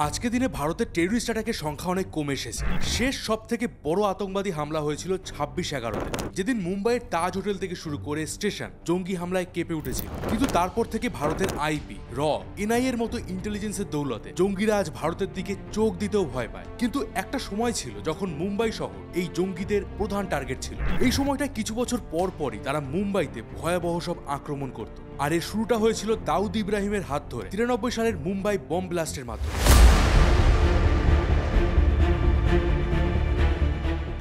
আজকে দিনে ভারতের টেররিস্ট অ্যাটাকের সংখ্যা অনেক কমে এসেছে। শেষ সবথেকে বড় আতঙ্কবাদী হামলা হয়েছিল 26/11-তে, যেদিন মুম্বাইয়ের তাজ হোটেল থেকে শুরু করে স্টেশন জঙ্গি হামলায় কেঁপে উঠেছিল। কিন্তু তারপর থেকে ভারতের আইপি, এনআইএর মতো ইন্টেলিজেন্সের দৌলতে জঙ্গিরা আজ ভারতের দিকে চোখ দিতেও ভয় পায়। কিন্তু একটা সময় ছিল যখন মুম্বাই শহর এই জঙ্গিদের প্রধান টার্গেট ছিল। এই সময়টা কিছু বছর পরই তারা মুম্বাইতে ভয়াবহ সব আক্রমণ করত। আর এর শুরুটা হয়েছিল দাউদ ইব্রাহিমের হাত ধরে 93 সালের মুম্বাই বম ব্লাস্টের মাধ্যমে,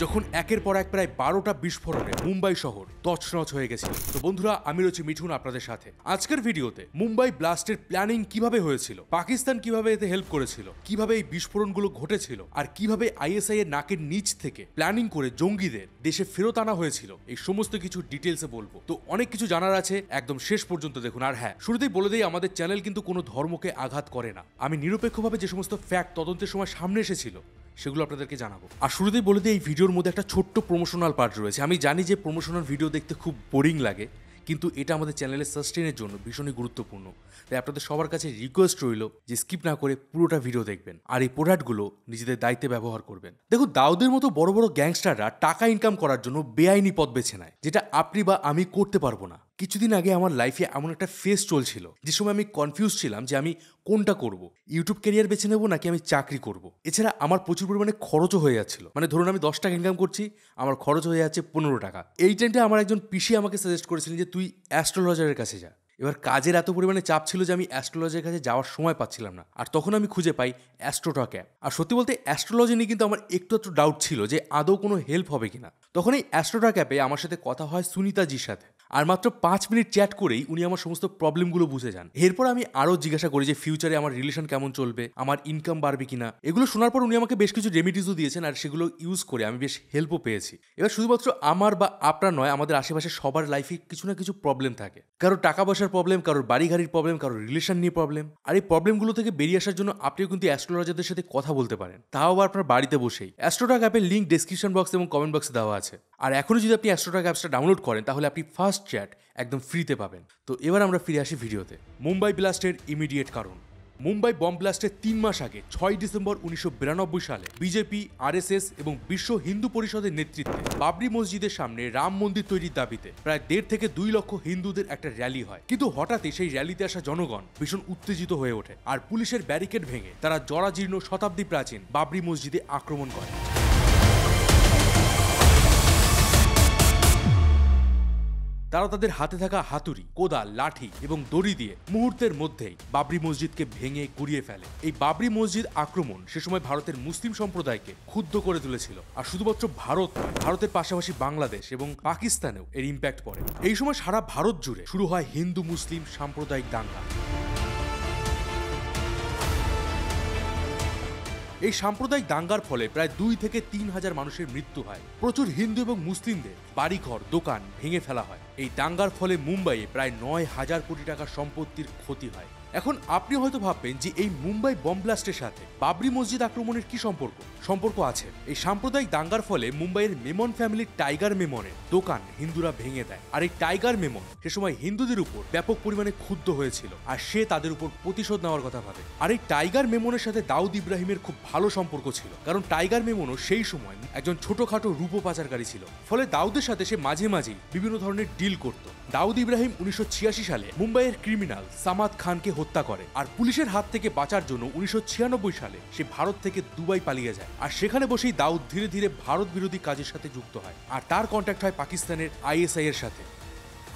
যখন একের পর এক প্রায় 12টা বিস্ফোরণে মুম্বাই শহর তছনছ হয়ে গেছিল। তো বন্ধুরা, আমি রয়েছি মিঠুন আপনাদের সাথে। আজকের ভিডিওতে মুম্বাই ব্লাস্টের প্ল্যানিং কিভাবে হয়েছিল, পাকিস্তান কিভাবে এতে হেল্প করেছিল, কিভাবে এই বিস্ফোরণগুলো ঘটেছিল, আর কিভাবে আইএসআই এর নাকের নিচ থেকে প্ল্যানিং করে জঙ্গিদের দেশে ফেরত আনা হয়েছিল, এই সমস্ত কিছু ডিটেলসে বলবো। তো অনেক কিছু জানার আছে, একদম শেষ পর্যন্ত দেখুন। আর হ্যাঁ, শুরুতেই বলে দেই, আমাদের চ্যানেল কিন্তু কোনো ধর্মকে আঘাত করে না। আমি নিরপেক্ষভাবে যে সমস্ত ফ্যাক্ট তদন্তের সময় সামনে এসেছিল সেগুলো আপনাদেরকে জানাবো। আর শুরুতেই বলে দিই, এই ভিডিওর মধ্যে একটা ছোট্ট প্রমোশনাল পার্ট রয়েছে। আমি জানি যে প্রমোশনাল ভিডিও দেখতে খুব বোরিং লাগে, কিন্তু এটা আমাদের চ্যানেলের সাস্টেনের জন্য ভীষণই গুরুত্বপূর্ণ। তাই আপনাদের সবার কাছে রিকোয়েস্ট রইল যে স্কিপ না করে পুরোটা ভিডিও দেখবেন আর এই প্রোডাক্টগুলো নিজেদের দায়িত্বে ব্যবহার করবেন। দেখুন, দাউদের মতো বড় বড় গ্যাংস্টাররা টাকা ইনকাম করার জন্য বেআইনি পথ বেছে নেয়, যেটা আপনি বা আমি করতে পারবো না। কিছুদিন আগে আমার লাইফে এমন একটা ফেজ চলছিল যে সময় আমি কনফিউজ ছিলাম যে আমি কোনটা করব, ইউটিউব ক্যারিয়ার বেছে নেবো নাকি আমি চাকরি করব। এছাড়া আমার প্রচুর পরিমাণে খরচও হয়ে যাচ্ছিল। মানে ধরুন আমি 10 টাকা ইনকাম করছি, আমার খরচ হয়ে যাচ্ছে 15 টাকা। এই টাইমটা আমার একজন পিসি আমাকে সাজেস্ট করেছিলেন যে তুই অ্যাস্ট্রোলজারের কাছে যা। এবার কাজের এত পরিমাণে চাপ ছিল যে আমি অ্যাস্ট্রোলজির কাছে যাওয়ার সময় পাচ্ছিলাম না। আর তখন আমি খুঁজে পাই অ্যাস্ট্রোটক অ্যাপ। আর সত্যি বলতে অ্যাস্ট্রোলজি নিয়ে কিন্তু আমার একটু ডাউট ছিল যে আদৌ কোনো হেল্প হবে কিনা। তখন এই অ্যাস্ট্রোটক অ্যাপে আমার সাথে কথা হয় সুনিতাজির সাথে, আর মাত্র 5 মিনিট চ্যাট করেই উনি আমার সমস্ত প্রবলেমগুলো বুঝে যান। এরপর আমি আরও জিজ্ঞাসা করি যে ফিউচারে আমার রিলেশন কেমন চলবে, আমার ইনকাম বাড়বে কিনা। এগুলো শোনার পর উনি আমাকে বেশ কিছু রেমিডিজও দিয়েছেন, আর সেগুলো ইউজ করে আমি বেশ হেল্পও পেয়েছি। এবার শুধুমাত্র আমার বা আপনার নয়, আমাদের আশেপাশে সবার লাইফে কিছু না কিছু প্রবলেম থাকে। কারোর টাকা পয়সার প্রবলেম, কারোর বাড়ি গাড়ির প্রবলেম, কারোর রিলেশন নিয়ে প্রবলেম। আর এই প্রবলেমগুলো থেকে বেরিয়ে আসার জন্য আপনিও কিন্তু অ্যাস্ট্রোলজারদের সাথে কথা বলতে পারেন, তাও আবার আপনার বাড়িতে বসেই। অ্যাস্ট্রোটক অ্যাপের লিঙ্ক ডেসক্রিপশন বক্স এবং কমেন্ট বক্সে দেওয়া আছে। আর এখনও যদি আপনি অ্যাস্ট্রোটক অ্যাপসটা ডাউনলোড করেন তাহলে আপনি ফার্স্ট চ্যাট একদম ফ্রিতে পাবেন। তো এবার আমরা ফিরে আসি ভিডিওতে। মুম্বাই ব্লাস্টের ইমিডিয়েট কারণ। মুম্বাই বম ব্লাস্টের 3 মাস আগে 6 ডিসেম্বর 1992 সালে বিজেপি, আরএসএস এবং বিশ্ব হিন্দু পরিষদের নেতৃত্বে বাবরি মসজিদের সামনে রাম মন্দির তৈরির দাবিতে প্রায় 1.5 থেকে 2 লক্ষ হিন্দুদের একটা র্যালি হয়। কিন্তু হঠাৎই সেই র্যালিতে আসা জনগণ ভীষণ উত্তেজিত হয়ে ওঠে, আর পুলিশের ব্যারিকেড ভেঙে তারা জরাজীর্ণ শতাব্দী প্রাচীন বাবরি মসজিদে আক্রমণ করে। তারা তাদের হাতে থাকা হাতুড়ি, কোদাল, লাঠি এবং দড়ি দিয়ে মুহূর্তের মধ্যেই বাবরি মসজিদকে ভেঙে গুড়িয়ে ফেলে। এই বাবরি মসজিদ আক্রমণ সে সময় ভারতের মুসলিম সম্প্রদায়কে ক্ষুব্ধ করে তুলেছিল। আর শুধুমাত্র ভারত নয়, ভারতের পাশাপাশি বাংলাদেশ এবং পাকিস্তানেও এর ইম্প্যাক্ট পড়ে। এই সময় সারা ভারত জুড়ে শুরু হয় হিন্দু মুসলিম সাম্প্রদায়িক দাঙ্গা। এই সাম্প্রদায়িক দাঙ্গার ফলে প্রায় 2 থেকে 3 হাজার মানুষের মৃত্যু হয়। প্রচুর হিন্দু এবং মুসলিমদের বাড়িঘর, দোকান ভেঙে ফেলা হয়। এই দাঙ্গার ফলে মুম্বাইয়ে প্রায় 9,000 কোটি টাকার সম্পত্তির ক্ষতি হয়। এখন আপনি হয়তো ভাববেন যে এই মুম্বাই বম ব্লাস্টের সাথে বাবরি মসজিদ আক্রমণের কি সম্পর্ক আছে। এই সাম্প্রদায়িক দাঙ্গার ফলে মুম্বাইয়ের মেমন ফ্যামিলির টাইগার মেমনের দোকান হিন্দুরা ভেঙে দেয়। আর এই টাইগার মেমন সে সময় হিন্দুদের উপর ব্যাপক পরিমাণে ক্ষুব্ধ হয়েছিল, আর সে তাদের উপর প্রতিশোধ নেওয়ার কথা ভাবে। আর এই টাইগার মেমনের সাথে দাউদ ইব্রাহিমের খুব ভালো সম্পর্ক ছিল, কারণ টাইগার মেমনও সেই সময় একজন ছোটখাটো রূপ পাচারকারী ছিল। ফলে দাউদের সাথে সে মাঝে মাঝেই বিভিন্ন ধরনের ডিল করত। দাউদ ইব্রাহিম 1986 সালে মুম্বাইয়ের ক্রিমিনাল সামাদ খানকে হত্যা করে, আর পুলিশের হাত থেকে বাঁচার জন্য 1996 সালে সে ভারত থেকে দুবাই পালিয়ে যায়। আর সেখানে বসেই দাউদ ধীরে ধীরে ভারত বিরোধী কাজের সাথে যুক্ত হয়, আর তার কন্ট্যাক্ট হয় পাকিস্তানের আইএসআই এর সাথে।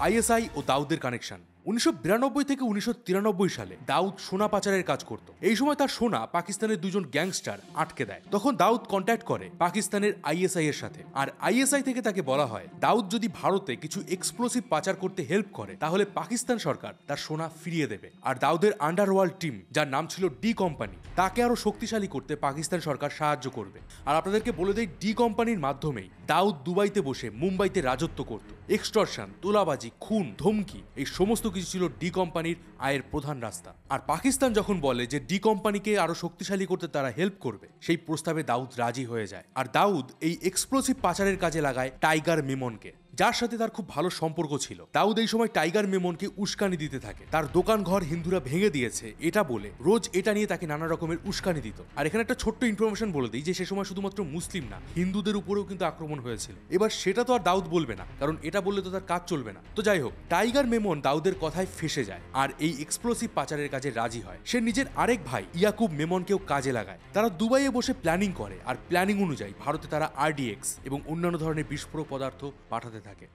আইএসআই ও দাউদের কানেকশন। 1992 থেকে 1993 সালে দাউদ সোনা পাচারের কাজ করত। এই সময় তার সোনা পাকিস্তানের 2জন গ্যাংস্টার আটকে দেয়। তখন দাউদ কন্ট্যাক্ট করে পাকিস্তানের আইএসআই এর সাথে, আর আইএসআই থেকে তাকে বলা হয় দাউদ যদি ভারতে কিছু এক্সপ্লোসিভ পাচার করতে হেল্প করে তাহলে পাকিস্তান সরকার তার সোনা ফিরিয়ে দেবে। আর দাউদের আন্ডারওয়ার্ল্ড টিম, যার নাম ছিল ডি কোম্পানি, তাকে আরো শক্তিশালী করতে পাকিস্তান সরকার সাহায্য করবে। আর আপনাদেরকে বলে দেই, ডি কোম্পানির মাধ্যমেই দাউদ দুবাইতে বসে মুম্বাইতে রাজত্ব করত। এক্সটর্শন, তোলাবাজি, খুন, ধমকি, এই সমস্ত কিছু ছিল ডি কোম্পানির আয়ের প্রধান রাস্তা। আর পাকিস্তান যখন বলে যে ডি কোম্পানিকে আরো শক্তিশালী করতে তারা হেল্প করবে, সেই প্রস্তাবে দাউদ রাজি হয়ে যায়। আর দাউদ এই এক্সপ্লোসিভ পাচারের কাজে লাগায় টাইগার মেমনকে। যার সাথে তার খুব ভালো সম্পর্ক ছিল। দাউদ এই সময় টাইগার মেমনকে উস্কানি দিতে থাকে, তার দোকান ঘর হিন্দুরা ভেঙে দিয়েছে এটা বলে রোজ এটা নিয়ে তাকে নানা রকমের উস্কানি দিত। আর এখানে একটা ছোট্ট ইনফরমেশন বলে দিই যে সে সময় শুধুমাত্র মুসলিম না, হিন্দুদের উপরেও কিন্তু আক্রমণ হয়েছিল। এবার সেটা তো আর দাউদ বলবে না, কারণ এটা বললে তো তার কাজ চলবে না। তো যাই হোক, টাইগার মেমন দাউদের কথায় ফেসে যায় আর এই এক্সপ্লোসিভ পাচারের কাজে রাজি হয়। সে নিজের আরেক ভাই ইয়াকুব মেমনকেও কাজে লাগায়। তারা দুবাইয়ে বসে প্ল্যানিং করে আর প্ল্যানিং অনুযায়ী ভারতে তারা RDX এবং অন্যান্য ধরনের বিস্ফোরক পদার্থ পাঠাতে থাকে।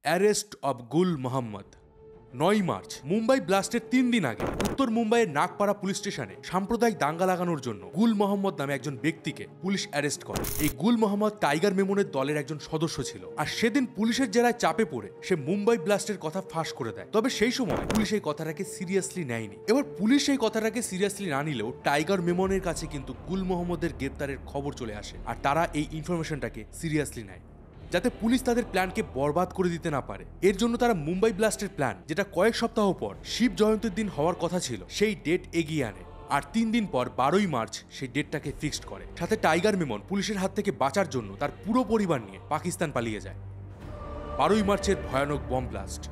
অ্যারেস্ট অব গুল মোহাম্মদ। 9 মার্চ মুম্বাই ব্লাস্টের 3 দিন আগে উত্তর মুম্বাইয়ের নাগপাড়া পুলিশ স্টেশনে সাম্প্রদায়িক দাঙ্গা লাগানোর জন্য গুল মোহাম্মদ নামে একজন ব্যক্তিকে পুলিশ অ্যারেস্ট করে। এই গুল মোহাম্মদ টাইগার মেমনের দলের একজন সদস্য ছিল আর সেদিন পুলিশের জেরায় চাপে পড়ে সে মুম্বাই ব্লাস্টের কথা ফাঁস করে দেয়। তবে সেই সময় পুলিশ এই কথাটাকে সিরিয়াসলি নেয়নি। এবার পুলিশ এই কথাটাকে সিরিয়াসলি না নিলেও টাইগার মেমনের কাছে কিন্তু গুল মোহাম্মদের গ্রেপ্তারের খবর চলে আসে আর তারা এই ইনফরমেশনটাকে সিরিয়াসলি নেয় যাতে পুলিশ তাদের প্ল্যানকে বরবাদ করে দিতে না পারে। এর জন্য তারা মুম্বাই ব্লাস্টের প্ল্যান, যেটা কয়েক সপ্তাহ পর শিব জয়ন্তীর দিন হওয়ার কথা ছিল, সেই ডেট এগিয়ে আনে আর 3 দিন পর 12ই মার্চ সেই ডেটটাকে ফিক্সড করে। সাথে টাইগার মেমন পুলিশের হাত থেকে বাঁচার জন্য তার পুরো পরিবার নিয়ে পাকিস্তান পালিয়ে যায়। 12ই মার্চের ভয়ানক বম ব্লাস্ট।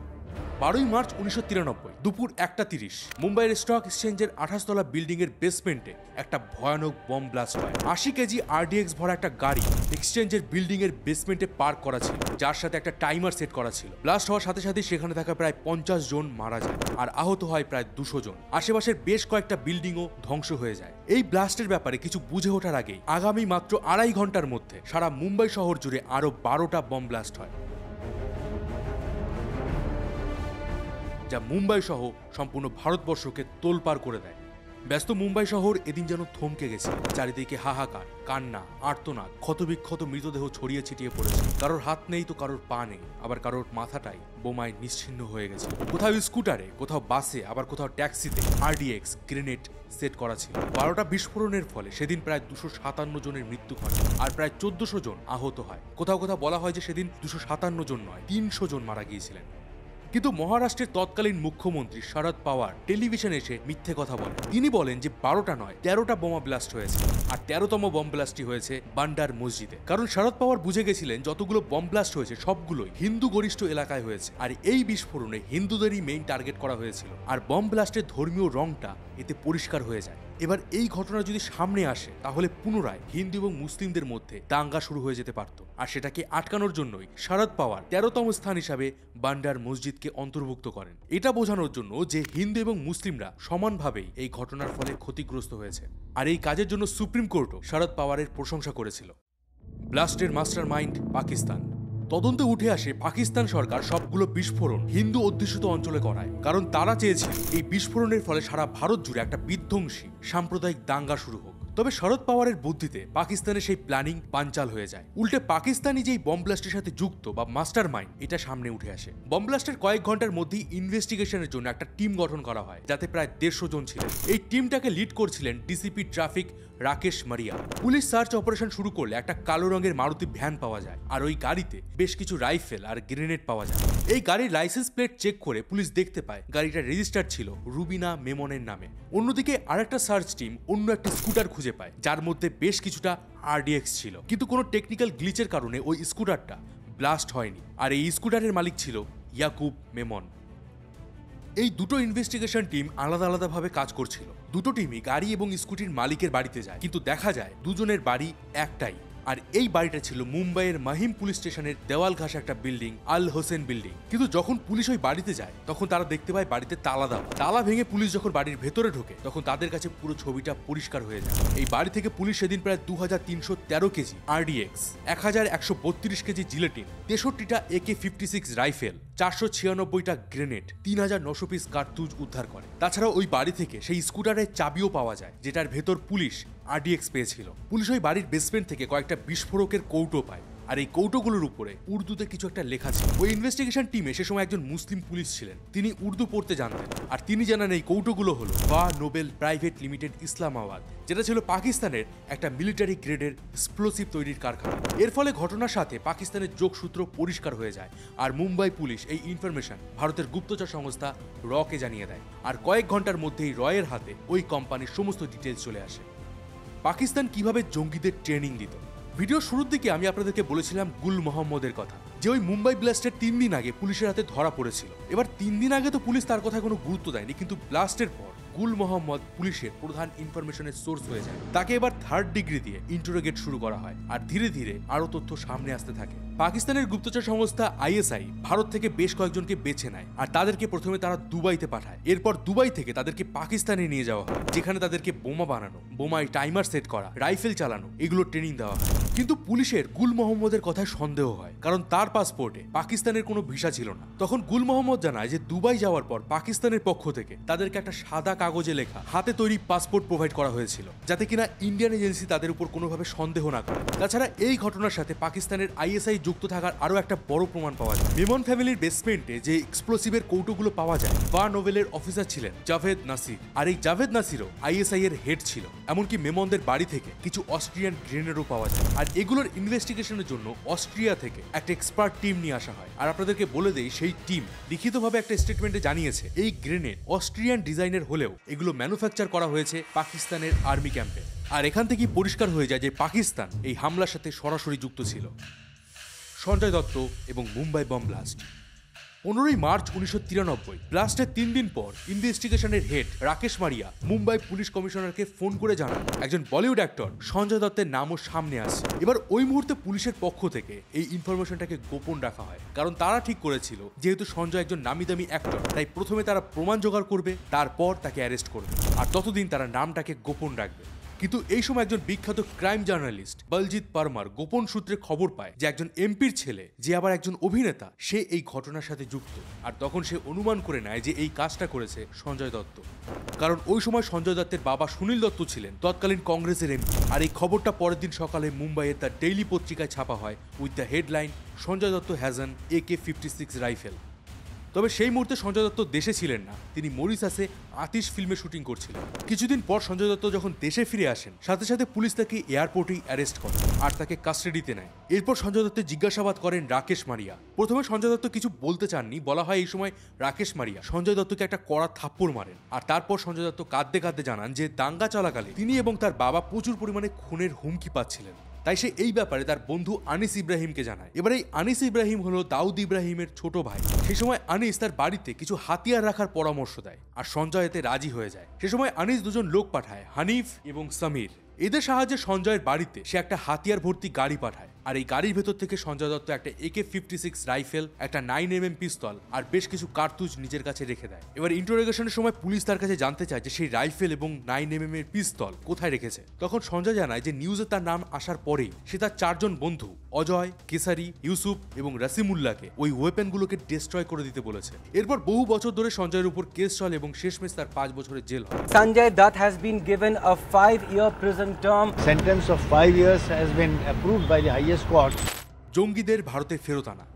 12ই মার্চ 1993 দুপুর 1:30 মুম্বাইয়ের স্টক এক্সচেঞ্জের 28 তলা বিল্ডিং এর বেসমেন্টে একটা ভয়ানক বম ব্লাস্ট হয়। 80 কেজি RDX ভরা একটা গাড়ি এক্সচেঞ্জের বিল্ডিং এর বেসমেন্টে পার্ক করা ছিল, যার সাথে একটা টাইমার সেট করা ছিল। ব্লাস্ট হওয়ার সাথে সাথে সেখানে থাকা প্রায় 50 জন মারা যায় আর আহত হয় প্রায় 200 জন। আশেপাশের বেশ কয়েকটা বিল্ডিংও ধ্বংস হয়ে যায়। এই ব্লাস্টের ব্যাপারে কিছু বুঝে ওঠার আগেই আগামী মাত্র 2.5 ঘন্টার মধ্যে সারা মুম্বাই শহর জুড়ে আরো 12টা বম ব্লাস্ট হয়, যা মুম্বাই সহ সম্পূর্ণ ভারতবর্ষকে তোলপাড় করে দেয়। ব্যস্ত মুম্বাই শহর এদিন যেন থমকে গেছে। চারিদিকে হাহাকার, কান্না, আর্তনাদ, ক্ষতবিক্ষত মৃতদেহ ছড়িয়ে ছিটিয়ে পড়েছে। কারোর হাত নেই তো কারোর পা নেই, আবার কারোর মাথাটাই বোমায় নিশ্চিহ্ন হয়ে গেছে। কোথাও স্কুটারে, কোথাও বাসে, আবার কোথাও ট্যাক্সিতে RDX গ্রেনেড সেট করা ছিল। 12টা বিস্ফোরণের ফলে সেদিন প্রায় 257 জনের মৃত্যু ঘটে আর প্রায় 1400 জন আহত হয়। কোথাও কোথাও বলা হয় যে সেদিন 257 জন নয়, 300 জন মারা গিয়েছিলেন। কিন্তু মহারাষ্ট্রের তৎকালীন মুখ্যমন্ত্রী শরদ পাওয়ার টেলিভিশনে এসে মিথ্যে কথা বলেন। তিনি বলেন যে 12টা নয় 13টা বোমা ব্লাস্ট হয়েছে আর 13তম বম ব্লাস্টই হয়েছে বান্ডার মসজিদে। কারণ শরদ পাওয়ার বুঝে গেছিলেন যতগুলো বম ব্লাস্ট হয়েছে সবগুলোই হিন্দু গরিষ্ঠ এলাকায় হয়েছে আর এই বিস্ফোরণে হিন্দুদেরই মেইন টার্গেট করা হয়েছিল। আর বম ব্লাস্টের ধর্মীয় রংটা এতে পরিষ্কার হয়ে যায়। এবার এই ঘটনা যদি সামনে আসে তাহলে পুনরায় হিন্দু এবং মুসলিমদের মধ্যে দাঙ্গা শুরু হয়ে যেতে পারত। আর সেটাকে আটকানোর জন্যই শরদ পাওয়ার 13তম স্থান হিসাবে বান্ডার মসজিদকে অন্তর্ভুক্ত করেন, এটা বোঝানোর জন্য যে হিন্দু এবং মুসলিমরা সমানভাবেই এই ঘটনার ফলে ক্ষতিগ্রস্ত হয়েছে। আর এই কাজের জন্য সুপ্রিম কোর্টও শরদ পাওয়ারের প্রশংসা করেছিল। ব্লাস্টের মাস্টার মাইন্ড পাকিস্তান। তদন্তে উঠে আসে পাকিস্তান সরকার সবগুলো বিস্ফোরণ হিন্দু অধ্যুষিত অঞ্চলে করায়, কারণ তারা চেয়েছিল এই বিস্ফোরণের ফলে সারা ভারত জুড়ে একটা বিধ্বংসী সাম্প্রদায়িক দাঙ্গা শুরু হোক। তবে শরদ পাওয়ারের বুদ্ধিতে পাকিস্তানের সেই প্ল্যানিং বানচাল হয়ে যায়। উল্টে পাকিস্তানি যেই বম ব্লাস্টের সাথে যুক্ত বা মাস্টার মাইন্ড, এটা সামনে উঠে আসে। বম ব্লাস্টের কয়েক ঘন্টার মধ্যেই ইনভেস্টিগেশনের জন্য একটা টিম গঠন করা হয়, যাতে প্রায় 150 জন ছিলেন। এই টিমটাকে লিড করছিলেন ডিসিপি ট্রাফিক রাকেশ মারিয়া। পুলিশ সার্চ অপারেশন শুরু করলে একটা কালো রঙের মারুতি ভ্যান পাওয়া যায় আর ওই গাড়িতে বেশ কিছু রাইফেল আর গ্রেনেড পাওয়া যায়। এই গাড়ির লাইসেন্স প্লেট চেক করে পুলিশ দেখতে পায় গাড়িটা রেজিস্টার ছিল রুবিনা মেমনের নামে। অন্যদিকে আরেকটা সার্চ টিম অন্য একটা স্কুটার খুঁজে পায়, যার মধ্যে বেশ কিছুটা RDX ছিল। কিন্তু কোনো টেকনিক্যাল গ্লিচের কারণে ওই স্কুটারটা ব্লাস্ট হয়নি আর এই স্কুটারের মালিক ছিল ইয়াকুব মেমন। এই দুটো ইনভেস্টিগেশন টিম আলাদা আলাদাভাবে কাজ করছিল। দুটো টিমই গাড়ি এবং স্কুটির মালিকের বাড়িতে যায়, কিন্তু দেখা যায় দুজনের বাড়ি একটাই। আর এই বাড়িটা ছিল মুম্বাইয়ের মাহিম পুলিশ স্টেশনের দেওয়াল ঘাসা একটা বিল্ডিং, আল হোসেন বিল্ডিং। কিন্তু যখন পুলিশ ওই বাড়িতে যায় তখন তারা দেখতে পায় বাড়িতে তালা দেওয়া। তালা ভেঙে পুলিশ যখন বাড়ির ভেতরে ঢোকে তখন তাদের কাছে পুরো ছবিটা পরিষ্কার হয়ে যায়। এই বাড়ি থেকে পুলিশ সেদিন প্রায় 2313 কেজি RDX, 1132 কেজি জিলেটিন, 63টা AK-56 রাইফেল, 496টা গ্রেনেড, 3900 পিস কার্তুজ উদ্ধার করে। তাছাড়াও ওই বাড়ি থেকে সেই স্কুটারের চাবিও পাওয়া যায়, যেটার ভেতর পুলিশ RDX পেয়েছিল। পুলিশ ওই বাড়ির বেসমেন্ট থেকে কয়েকটা বিস্ফোরকের কৌটো পায় আর এই কৌটোগুলোর উপরে উর্দুতে কিছু একটা লেখা ছিল। ওই ইনভেস্টিগেশন টিমে সে সময় একজন মুসলিম পুলিশ ছিলেন, তিনি উর্দু পড়তে জানতেন আর তিনি জানান এই কৌটোগুলো হলো বা নোবেল প্রাইভেট লিমিটেড ইসলামাবাদ, যেটা ছিল পাকিস্তানের একটা মিলিটারি গ্রেডের এক্সপ্লোসিভ তৈরির কারখানা। এর ফলে ঘটনার সাথে পাকিস্তানের যোগসূত্র পরিষ্কার হয়ে যায় আর মুম্বাই পুলিশ এই ইনফরমেশন ভারতের গুপ্তচর সংস্থা রকে জানিয়ে দেয়। আর কয়েক ঘন্টার মধ্যেই রয়ের হাতে ওই কোম্পানির সমস্ত ডিটেলস চলে আসে। পাকিস্তান কিভাবে জঙ্গিদের ট্রেনিং দিত। ভিডিও শুরুর দিকে আমি আপনাদেরকে বলেছিলাম গুল মোহাম্মদের কথা। যে ওই মুম্বাই ব্লাস্টের 3 দিন আগে পুলিশের হাতে ধরা পড়েছিল। এবার 3 দিন আগে তো পুলিশ তার কথা কোনো গুরুত্ব দেয়নি, কিন্তু ব্লাস্টের পর গুল মোহাম্মদ পুলিশের প্রধান ইনফরমেশনের সোর্স হয়ে যায়। তাকে এবার 3rd ডিগ্রি দিয়ে ইন্টারোগেট শুরু করা হয়, আর ধীরে ধীরে আরো তথ্য সামনে আসতে থাকে। পাকিস্তানের গুপ্তচর সংস্থা ISI ভারত থেকে বেশ কয়েকজনকে বেছে নেয়, আর তাদেরকে প্রথমে তারা দুবাইতে পাঠায়। এরপর দুবাই থেকে তাদেরকে পাকিস্তানে নিয়ে যাওয়া হয়, যেখানে তাদেরকে বোমা বানানো, বোমায় টাইমার সেট করা, রাইফেল চালানো, এগুলো ট্রেনিং দেওয়া হয়। কিন্তু পুলিশের গুল মোহাম্মদের কথায় সন্দেহ হয়, কারণ তার পাসপোর্টে পাকিস্তানের কোনো ভিসা ছিল না। তখন গুল মোহাম্মদ জানায় যে দুবাই যাওয়ার পর পাকিস্তানের পক্ষ থেকে তাদেরকে একটা সাদা কাগজে লেখা হাতে তৈরি পাসপোর্ট প্রোভাইড করা হয়েছিল, যাতে কিনা ইন্ডিয়ান এজেন্সি তাদের উপর কোনোভাবে সন্দেহ না করে। তাছাড়া এই ঘটনার সাথে পাকিস্তানের ISI যুক্ত থাকার আরো একটা বড় প্রমাণ পাওয়া যায়। মেমন ফ্যামিলির বেসমেন্টে যে এক্সপ্লোসিভের কৌটোগুলো পাওয়া যায়, বা নোভেলের অফিসার ছিলেন জাভেদ নাসির, আর এই জাভেদ নাসিরও ISI এর হেড ছিল। এমনকি মেমনদের বাড়ি থেকে কিছু অস্ট্রিয়ান গ্রেনেডও পাওয়া যায়, আর এগুলোর ইনভেস্টিগেশনের জন্য অস্ট্রিয়া থেকে একটা এক্সপার্ট টিম নিয়ে আসা হয়। আর আপনাদেরকে বলে দেই, সেই টিম লিখিতভাবে একটা স্টেটমেন্টে জানিয়েছে এই গ্রেনেড অস্ট্রিয়ান ডিজাইনের হলেও এগুলো ম্যানুফ্যাকচার করা হয়েছে পাকিস্তানের আর্মি ক্যাম্পে। আর এখান থেকেই পরিষ্কার হয়ে যায় যে পাকিস্তান এই হামলার সাথে সরাসরি যুক্ত ছিল। সঞ্জয় দত্ত এবং মুম্বাই বম ব্লাস্ট। 15ই মার্চ 1993 ব্লাস্টের 3 দিন পর ইনভেস্টিগেশনের হেড রাকেশ মারিয়া মুম্বাই পুলিশ কমিশনারকে ফোন করে জানান একজন বলিউড অ্যাক্টর সঞ্জয় দত্তের নামও সামনে আসে। এবার ওই মুহূর্তে পুলিশের পক্ষ থেকে এই ইনফরমেশনটাকে গোপন রাখা হয়, কারণ তারা ঠিক করেছিল যেহেতু সঞ্জয় একজন নামি দামি অ্যাক্টর, তাই প্রথমে তারা প্রমাণ জোগাড় করবে, তারপর তাকে অ্যারেস্ট করবে, আর ততদিন তারা নামটাকে গোপন রাখবে। কিন্তু এই সময় একজন বিখ্যাত ক্রাইম জার্নালিস্ট বলজিৎ পারমার গোপন সূত্রে খবর পায় যে একজন এমপির ছেলে, যে আবার একজন অভিনেতা, সে এই ঘটনার সাথে যুক্ত। আর তখন সে অনুমান করে নেয় যে এই কাজটা করেছে সঞ্জয় দত্ত, কারণ ওই সময় সঞ্জয় দত্তের বাবা সুনীল দত্ত ছিলেন তৎকালীন কংগ্রেসের এমপি। আর এই খবরটা পরের দিন সকালে মুম্বাইয়ের দ্য ডেইলি পত্রিকায় ছাপা হয় with the headline Sanjay Dutta has an AK-56 rifle. তবে সেই মুহূর্তে সঞ্জয় দত্ত দেশে ছিলেন না, তিনি মরিশাসে আতিশ ফিল্মে শুটিং করছিলেন। কিছুদিন পর সঞ্জয় দত্ত যখন দেশে ফিরে আসেন, সাথে সাথে পুলিশ তাকে এয়ারপোর্টেই অ্যারেস্ট করে আর তাকে কাস্টাডিতে নেয়। এরপর সঞ্জয় দত্তের জিজ্ঞাসাবাদ করেন রাকেশ মারিয়া। প্রথমে সঞ্জয় দত্ত কিছু বলতে চাননি, বলা হয় এই সময় রাকেশ মারিয়া সঞ্জয় দত্তকে একটা কড়া থাপ্পড় মারেন। আর তারপর সঞ্জয় দত্ত কাঁদতে কাঁদতে জানান যে দাঙ্গা চলাকালে তিনি এবং তার বাবা প্রচুর পরিমাণে খুনের হুমকি পাচ্ছিলেন। তাই সে এই ব্যাপারে তার বন্ধু আনিস ইব্রাহিমকে জানায়। এবার এই আনিস ইব্রাহিম হলো দাউদ ইব্রাহিমের ছোট ভাই। সে সময় আনিস তার বাড়িতে কিছু হাতিয়ার রাখার পরামর্শ দেয়, আর সঞ্জয় এতে রাজি হয়ে যায়। সে সময় আনিস দুজন লোক পাঠায়, হানিফ এবং সামির। এদের সাহায্যে সঞ্জয়ের বাড়িতে সে একটা হাতিয়ার ভর্তি গাড়ি পাঠায়, আর এই গাড়ির ভেতর থেকে সঞ্জয় দত্ত একটা AK-56 রাইফেল, একটা 9mm পিস্তল আর বেশ কিছু কার্তুজ নিজের কাছে রেখে দেয়। এবার ইন্টারোগেশনের সময় পুলিশ তার কাছে জানতে চায় যে সেই রাইফেল এবং 9mm এর পিস্তল কোথায় রেখেছে। তখন সঞ্জয় জানায় যে নিউজে তার নাম আসার পরেই সে তার 4 জন বন্ধু অজয়, কেসারি, ইউসুফ এবং রাসিমুল্লাহকে ওই ওয়েপেনগুলোকে ডিস্ট্রয় করে দিতে বলেছে। এরপর বহু বছর ধরে সঞ্জয়ের উপর কেস চলে এবং শেষমেশ তার 5 বছরের জেল হয়। Sanjay Dutt has been given a 5-year prison term. Sentence of 5 years has been approved by the highest court. জঙ্গিদের ভারতে ফেরত আনা।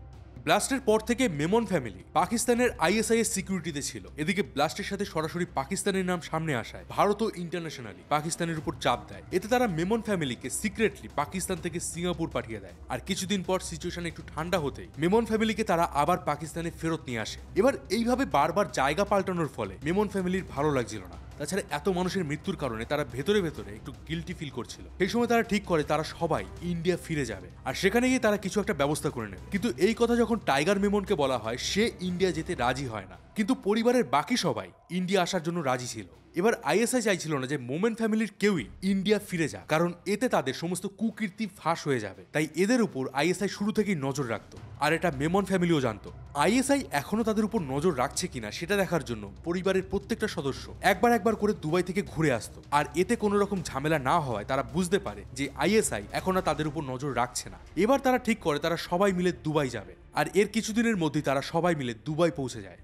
ব্লাস্টের পর থেকে মেমন ফ্যামিলি পাকিস্তানের ISI এর সিকিউরিটিতে ছিল। এদিকে ব্লাস্টের সাথে সরাসরি পাকিস্তানের নাম সামনে আসায় ভারতও ইন্টারন্যাশনালি পাকিস্তানের উপর চাপ দেয়। এতে তারা মেমন ফ্যামিলিকে সিক্রেটলি পাকিস্তান থেকে সিঙ্গাপুর পাঠিয়ে দেয়। আর কিছুদিন পর সিচুয়েশন একটু ঠান্ডা হতেই মেমন ফ্যামিলিকে তারা আবার পাকিস্তানে ফেরত নিয়ে আসে। এবার এইভাবে বারবার জায়গা পাল্টানোর ফলে মেমন ফ্যামিলির ভালো লাগছিল না। তাছাড়া এত মানুষের মৃত্যুর কারণে তারা ভেতরে ভেতরে একটু গিল্টি ফিল করছিল। সেই সময় তারা ঠিক করে তারা সবাই ইন্ডিয়া ফিরে যাবে, আর সেখানে গিয়ে তারা কিছু একটা ব্যবস্থা করে নেবে। কিন্তু এই কথা যখন টাইগার মেমনকে বলা হয়, সে ইন্ডিয়া যেতে রাজি হয় না। কিন্তু পরিবারের বাকি সবাই ইন্ডিয়া আসার জন্য রাজি ছিল। এবার ISI চাইছিল না যে মোমেন ফ্যামিলির কেউই ইন্ডিয়া ফিরে যাক, কারণ এতে তাদের সমস্ত কুকীর্তি ফাঁস হয়ে যাবে। তাই এদের উপর ISI শুরু থেকেই নজর রাখতো, আর এটা মেমন ফ্যামিলিও জানতো। ISI এখনো তাদের উপর নজর রাখছে কিনা সেটা দেখার জন্য পরিবারের প্রত্যেকটা সদস্য একবার করে দুবাই থেকে ঘুরে আসতো। আর এতে কোনো রকম ঝামেলা না হওয়ায় তারা বুঝতে পারে যে ISI এখন আর তাদের উপর নজর রাখছে না। এবার তারা ঠিক করে তারা সবাই মিলে দুবাই যাবে, আর এর কিছুদিনের মধ্যেই তারা সবাই মিলে দুবাই পৌঁছে যায়।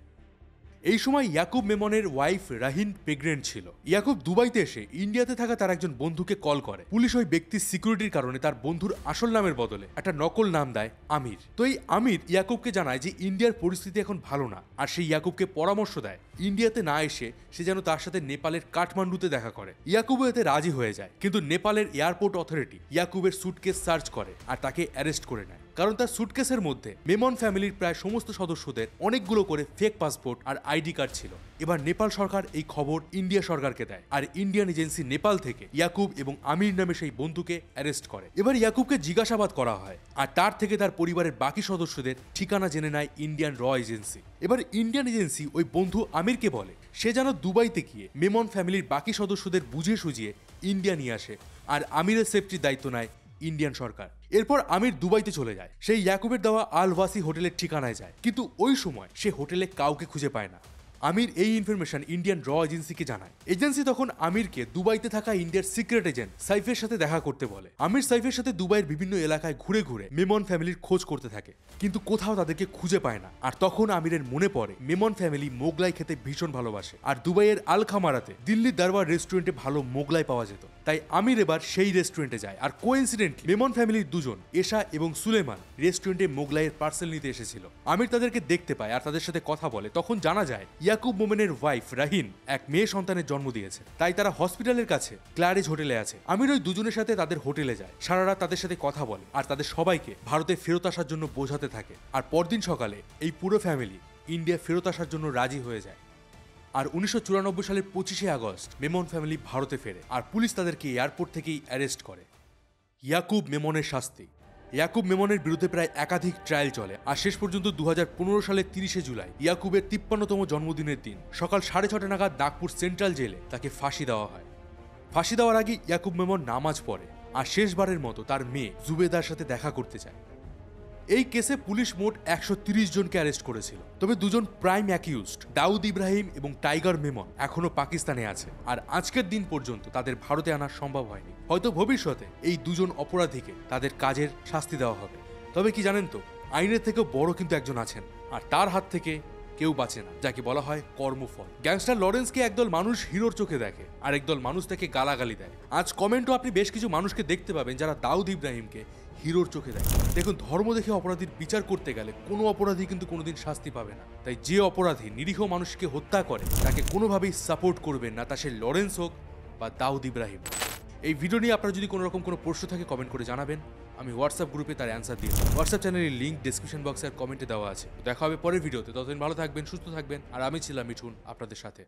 এই সময় ইয়াকুব মেমনের ওয়াইফ রাহিন প্রেগনেন্ট ছিল। ইয়াকুব দুবাইতে এসে ইন্ডিয়াতে থাকা তার একজন বন্ধুকে কল করে। পুলিশ ওই ব্যক্তির সিকিউরিটির কারণে তার বন্ধুর আসল নামের বদলে একটা নকল নাম দেয় আমির। তো এই আমির ইয়াকুবকে জানায় যে ইন্ডিয়ার পরিস্থিতি এখন ভালো না, আর সেই ইয়াকুবকে পরামর্শ দেয় ইন্ডিয়াতে না এসে সে যেন তার সাথে নেপালের কাঠমান্ডুতে দেখা করে। ইয়াকুবও এতে রাজি হয়ে যায়, কিন্তু নেপালের এয়ারপোর্ট অথরিটি ইয়াকুবের সুটকেস সার্চ করে আর তাকে অ্যারেস্ট করে নেয়। কারণ তার সুটকেসের মধ্যে মেমন ফ্যামিলির প্রায় সমস্ত সদস্যদের অনেকগুলো করে ফেক পাসপোর্ট আর আইডি কার্ড ছিল। এবার নেপাল সরকার এই খবর ইন্ডিয়া সরকারকে দেয়, আর ইন্ডিয়ান এজেন্সি নেপাল থেকে ইয়াকুব এবং আমির নামে সেই বন্ধুকে অ্যারেস্ট করে। এবার ইয়াকুবকে জিজ্ঞাসাবাদ করা হয়, আর তার থেকে তার পরিবারের বাকি সদস্যদের ঠিকানা জেনে নেয় ইন্ডিয়ান র এজেন্সি। এবার ইন্ডিয়ান এজেন্সি ওই বন্ধু আমিরকে বলে সে যেন দুবাইতে গিয়ে মেমন ফ্যামিলির বাকি সদস্যদের বুঝিয়ে সুঝিয়ে ইন্ডিয়া নিয়ে আসে, আর আমিরের সেফটির দায়িত্ব নেয় ইন্ডিয়ান সরকার। এরপর আমির দুবাইতে চলে যায়, সেই ইয়াকুবের দেওয়া আল ওয়াসি হোটেলের ঠিকানায় যায়, কিন্তু ওই সময় সে হোটেলে কাউকে খুঁজে পায় না। আমির এই ইনফরমেশন ইন্ডিয়ান র এজেন্সিকে জানায়। এজেন্সি তখন আমিরকে দুবাইতে থাকা ইন্ডিয়ার সিক্রেট এজেন্ট সাইফের সাথে দেখা করতে বলে। আমির সাইফের সাথে দুবাইয়ের বিভিন্ন এলাকায় ঘুরে ঘুরে মেমন ফ্যামিলির খোঁজ করতে থাকে, কিন্তু কোথাও তাদেরকে খুঁজে পায় না। আর তখন আমিরের মনে পড়ে মেমন ফ্যামিলি মোগলাই খেতে ভীষণ ভালোবাসে, আর দুবাইয়ের আল খামারাতে দিল্লির দরবার রেস্টুরেন্টে ভালো মোগলাই পাওয়া যেত। তাই আমির এবার সেই রেস্টুরেন্টে যায়, আর কোইন্সিডেন্টলি মেমন ফ্যামিলির দুজন এশা এবং সুলেমান রেস্টুরেন্টে মোগলাইয়ের পার্সেল নিতে এসেছিল। আমির তাদেরকে দেখতে পায় আর তাদের সাথে কথা বলে। তখন জানা যায় ইয়াকুব মোমেনের ওয়াইফ রাহিন এক মেয়ে সন্তানের জন্ম দিয়েছে, তাই তারা হসপিটালের কাছে ক্লারেজ হোটেলে আছে। আমির ওই দুজনের সাথে তাদের হোটেলে যায়, সারা রাত তাদের সাথে কথা বলে আর তাদের সবাইকে ভারতে ফেরত আসার জন্য বোঝাতে থাকে। আর পরদিন সকালে এই পুরো ফ্যামিলি ইন্ডিয়া ফেরত আসার জন্য রাজি হয়ে যায়। আর 1994 সালের 25শে আগস্ট মেমন ফ্যামিলি ভারতে ফেরে, আর পুলিশ তাদেরকে এয়ারপোর্ট থেকেই অ্যারেস্ট করে। ইয়াকুব মেমনের শাস্তি। ইয়াকুব মেমনের বিরুদ্ধে প্রায় একাধিক ট্রায়াল চলে, আর শেষ পর্যন্ত 2015 সালের 30শে জুলাই ইয়াকুবের 53তম জন্মদিনের দিন সকাল 6:30 নাগাদ নাগপুর সেন্ট্রাল জেলে তাকে ফাঁসি দেওয়া হয়। ফাঁসি দেওয়ার আগে ইয়াকুব মেমন নামাজ পড়ে আর শেষবারের মতো তার মেয়ে জুবেদার সাথে দেখা করতে চায়। এই কেসে পুলিশ মোট 130 জনকে অ্যারেস্ট করেছিল, তবে দুজন প্রাইম অ্যাকিউজড দাউদ ইব্রাহিম এবং টাইগার মেমন এখনো পাকিস্তানে আছে, আর আজকের দিন পর্যন্ত তাদের ভারতে আনা সম্ভব হয়নি। হয়তো ভবিষ্যতে এই দুজন অপরাধীকে তাদের কাজের শাস্তি দেওয়া হবে। তবে কি জানেন তো, আইনের থেকেও বড় কিন্তু একজন আছেন, আর তার হাত থেকে কেউ বাঁচে না, যাকে বলা হয় কর্মফল। গ্যাংস্টার লরেন্সকে একদল মানুষ হিরোর চোখে দেখে, আর একদল মানুষ তাকে গালাগালি দেয়। আজ কমেন্টও আপনি বেশ কিছু মানুষকে দেখতে পাবেন যারা দাউদ ইব্রাহিমকে হিরোর চোখে দেখে। দেখুন, ধর্ম দেখে অপরাধীর বিচার করতে গেলে কোনো অপরাধী কিন্তু কোনোদিন শাস্তি পাবে না। তাই যে অপরাধী নিরীহ মানুষকে হত্যা করে তাকে কোনোভাবেই সাপোর্ট করবেন না, তা সে লরেন্স হোক বা দাউদ ইব্রাহিম। এই ভিডিও নিয়ে আপনার যদি কোনো রকম কোনো প্রশ্ন থাকে কমেন্ট করে জানাবেন, আমি হোয়াটসঅ্যাপ গ্রুপে তার অ্যান্সার দিয়ে দেবো। হোয়াটসঅ্যাপ চ্যানেলের লিঙ্ক ডিসক্রিপশন বক্সে আর কমেন্টে দেওয়া আছে। দেখা হবে পরের ভিডিওতে, ততদিন ভালো থাকবেন, সুস্থ থাকবেন, আর আমি ছিলাম মিঠুন আপনাদের সাথে।